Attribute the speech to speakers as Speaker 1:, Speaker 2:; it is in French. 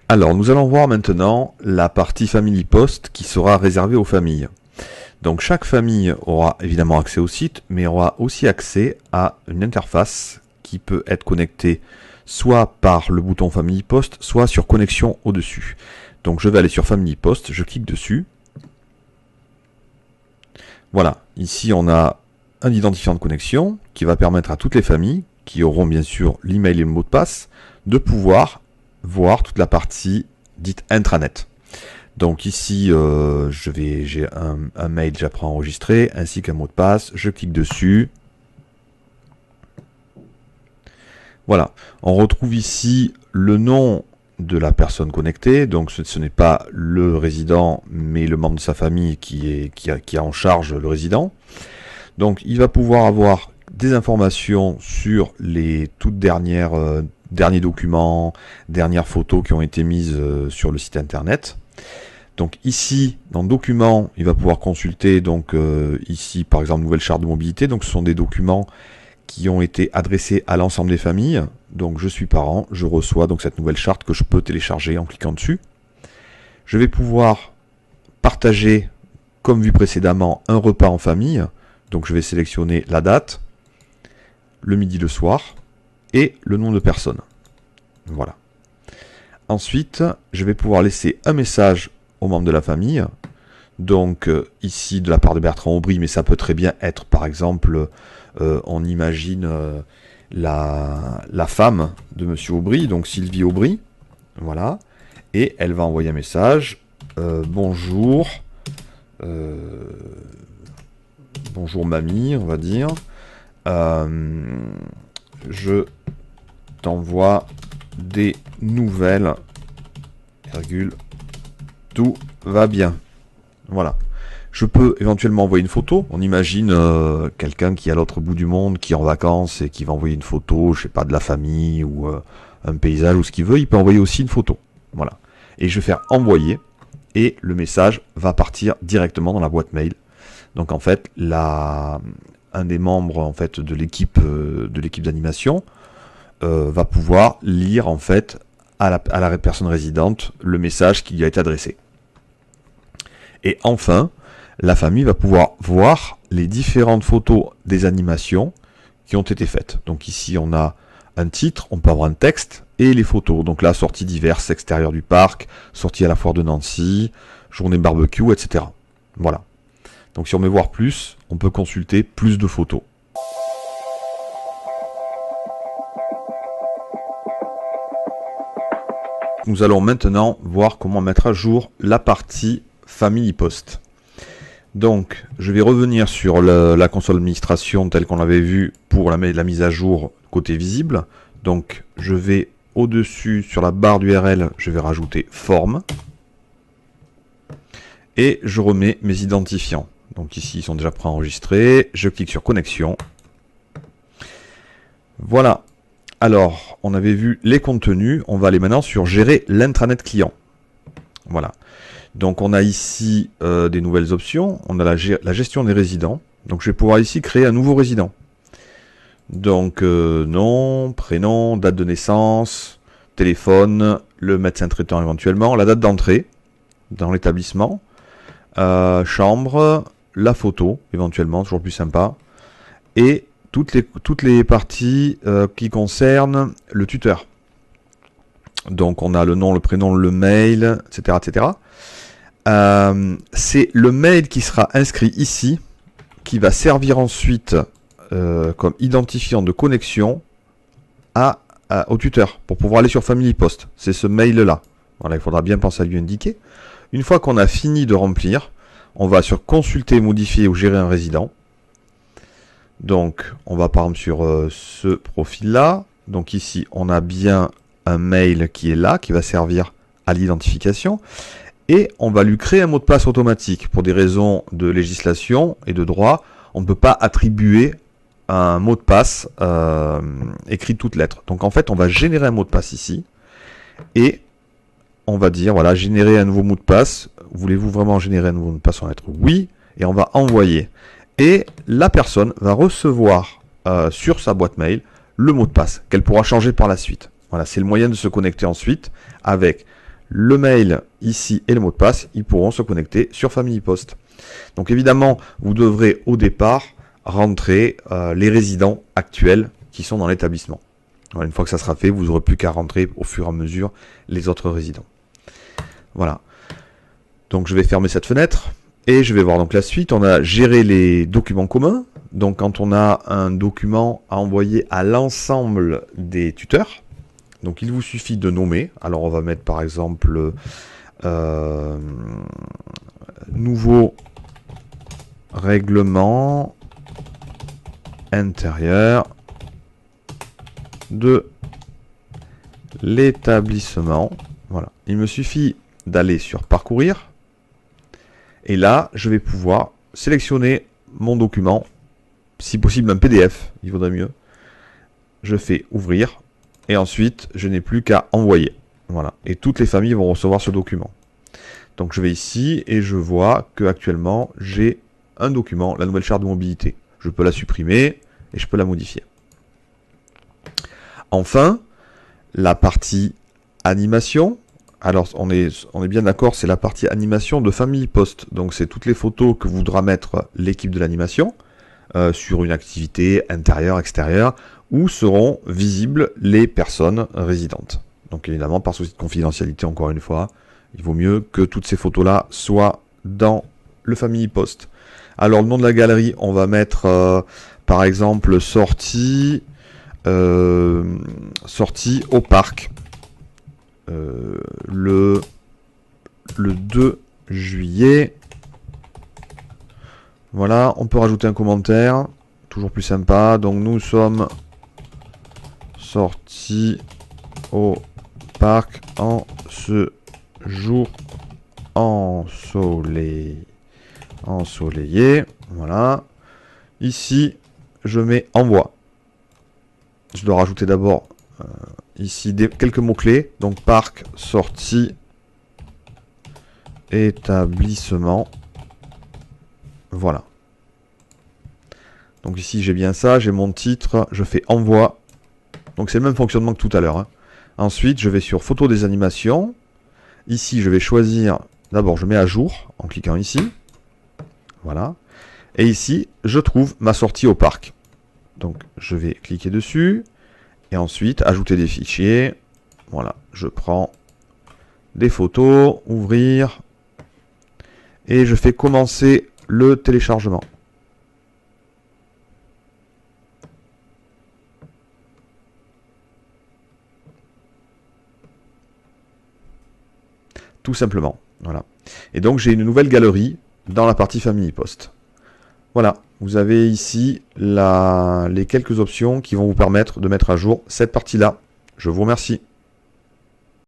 Speaker 1: Alors, nous allons voir maintenant la partie Family Post qui sera réservée aux familles. Donc, chaque famille aura évidemment accès au site, mais aura aussi accès à une interface qui peut être connectée soit par le bouton Family Post, soit sur connexion au-dessus. Donc, je vais aller sur Family Post, je clique dessus. Voilà, ici on a un identifiant de connexion qui va permettre à toutes les familles, qui auront bien sûr l'email et le mot de passe, de pouvoir voir toute la partie dite intranet. Donc ici, j'ai un mail déjà préenregistré, ainsi qu'un mot de passe. Je clique dessus. Voilà, on retrouve ici le nom de la personne connectée. Donc ce n'est pas le résident, mais le membre de sa famille qui a en charge le résident. Donc il va pouvoir avoir des informations sur les toutes derniers documents, dernières photos qui ont été mises sur le site internet. Donc ici, dans Documents, il va pouvoir consulter donc ici par exemple nouvelle charte de mobilité. Donc ce sont des documents qui ont été adressés à l'ensemble des familles. Donc je suis parent, je reçois donc cette nouvelle charte que je peux télécharger en cliquant dessus. Je vais pouvoir partager, comme vu précédemment, un repas en famille. Donc je vais sélectionner la date, le midi, le soir et le nom de personne. Voilà. Ensuite, je vais pouvoir laisser un message aux membres de la famille. Donc ici de la part de Bertrand Aubry, mais ça peut très bien être par exemple, on imagine la femme de Monsieur Aubry, donc Sylvie Aubry. Voilà. Et elle va envoyer un message. Bonjour. Bonjour mamie, on va dire. Je t'envoie des nouvelles. Virgule. Tout va bien. Voilà. Je peux éventuellement envoyer une photo. On imagine quelqu'un qui est à l'autre bout du monde, qui est en vacances et qui va envoyer une photo, je sais pas, de la famille ou un paysage ou ce qu'il veut. Il peut envoyer aussi une photo. Voilà. Et je vais faire envoyer et le message va partir directement dans la boîte mail. Donc en fait, un des membres en fait de l'équipe d'animation va pouvoir lire en fait à la personne résidente le message qui lui a été adressé. Et enfin, la famille va pouvoir voir les différentes photos des animations qui ont été faites. Donc ici, on a un titre, on peut avoir un texte et les photos. Donc là, sorties diverses, extérieur du parc, sortie à la foire de Nancy, journée barbecue, etc. Voilà. Donc si on veut voir plus, on peut consulter plus de photos. Nous allons maintenant voir comment mettre à jour la partie Family Post. Donc, je vais revenir sur la console administration telle qu'on l'avait vu pour la mise à jour côté visible. Donc, je vais au-dessus sur la barre d'URL, je vais rajouter forme. Et je remets mes identifiants. Donc ici, ils sont déjà préenregistrés. Je clique sur connexion. Voilà. Alors, on avait vu les contenus. On va aller maintenant sur gérer l'intranet client. Voilà. Donc on a ici des nouvelles options. On a la gestion des résidents. Donc je vais pouvoir ici créer un nouveau résident. Donc nom, prénom, date de naissance, téléphone, le médecin traitant éventuellement, la date d'entrée dans l'établissement, chambre, la photo éventuellement, toujours plus sympa, et toutes les parties qui concernent le tuteur. Donc on a le nom, le prénom, le mail, etc. etc. C'est le mail qui sera inscrit ici, qui va servir ensuite comme identifiant de connexion au tuteur, pour pouvoir aller sur Family Post. C'est ce mail-là. Voilà, il faudra bien penser à lui indiquer. Une fois qu'on a fini de remplir, on va sur Consulter, modifier ou gérer un résident. Donc, on va par exemple sur ce profil-là. Donc ici, on a bien un mail qui est là, qui va servir à l'identification. Et on va lui créer un mot de passe automatique. Pour des raisons de législation et de droit, on ne peut pas attribuer un mot de passe écrit toutes lettres. Donc en fait, on va générer un mot de passe ici. Et on va dire, voilà, générer un nouveau mot de passe. Voulez-vous vraiment générer un nouveau mot de passe? On va mettre oui. Et on va envoyer. Et la personne va recevoir sur sa boîte mail le mot de passe qu'elle pourra changer par la suite. Voilà, c'est le moyen de se connecter ensuite avec le mail ici et le mot de passe, ils pourront se connecter sur Family Post. Donc évidemment, vous devrez au départ rentrer les résidents actuels qui sont dans l'établissement. Une fois que ça sera fait, vous n'aurez plus qu'à rentrer au fur et à mesure les autres résidents. Voilà. Donc je vais fermer cette fenêtre et je vais voir donc la suite. On a géré les documents communs. Donc quand on a un document à envoyer à l'ensemble des tuteurs, donc il vous suffit de nommer. Alors on va mettre par exemple nouveau règlement intérieur de l'établissement. Voilà. Il me suffit d'aller sur parcourir. Et là, je vais pouvoir sélectionner mon document. Si possible, un PDF, il vaudrait mieux. Je fais ouvrir. Et ensuite, je n'ai plus qu'à envoyer. Voilà. Et toutes les familles vont recevoir ce document. Donc je vais ici et je vois que actuellement j'ai un document, la nouvelle charte de mobilité. Je peux la supprimer et je peux la modifier. Enfin, la partie animation. Alors on est bien d'accord, c'est la partie animation de Family Post. Donc c'est toutes les photos que voudra mettre l'équipe de l'animation sur une activité intérieure, extérieure, où seront visibles les personnes résidentes. Donc évidemment, par souci de confidentialité, encore une fois, il vaut mieux que toutes ces photos-là soient dans le Family Post. Alors le nom de la galerie, on va mettre par exemple sortie au parc le 2 juillet. Voilà, on peut rajouter un commentaire, toujours plus sympa. Donc nous sommes sortis au parc en ce jour ensoleillé. Voilà. Ici, je mets envoi. Je dois rajouter d'abord ici quelques mots-clés. Donc parc, sortie, établissement. Voilà. Donc ici, j'ai bien ça. J'ai mon titre. Je fais envoi. Donc c'est le même fonctionnement que tout à l'heure. Ensuite, je vais sur photo des animations. Ici, je vais choisir... D'abord, je mets à jour en cliquant ici. Voilà. Et ici, je trouve ma sortie au parc. Donc, je vais cliquer dessus. Et ensuite, ajouter des fichiers. Voilà. Je prends des photos, ouvrir. Et je fais commencer le téléchargement. Tout simplement. Voilà. Et donc, j'ai une nouvelle galerie dans la partie Family Post. Voilà. Vous avez ici les quelques options qui vont vous permettre de mettre à jour cette partie-là. Je vous remercie.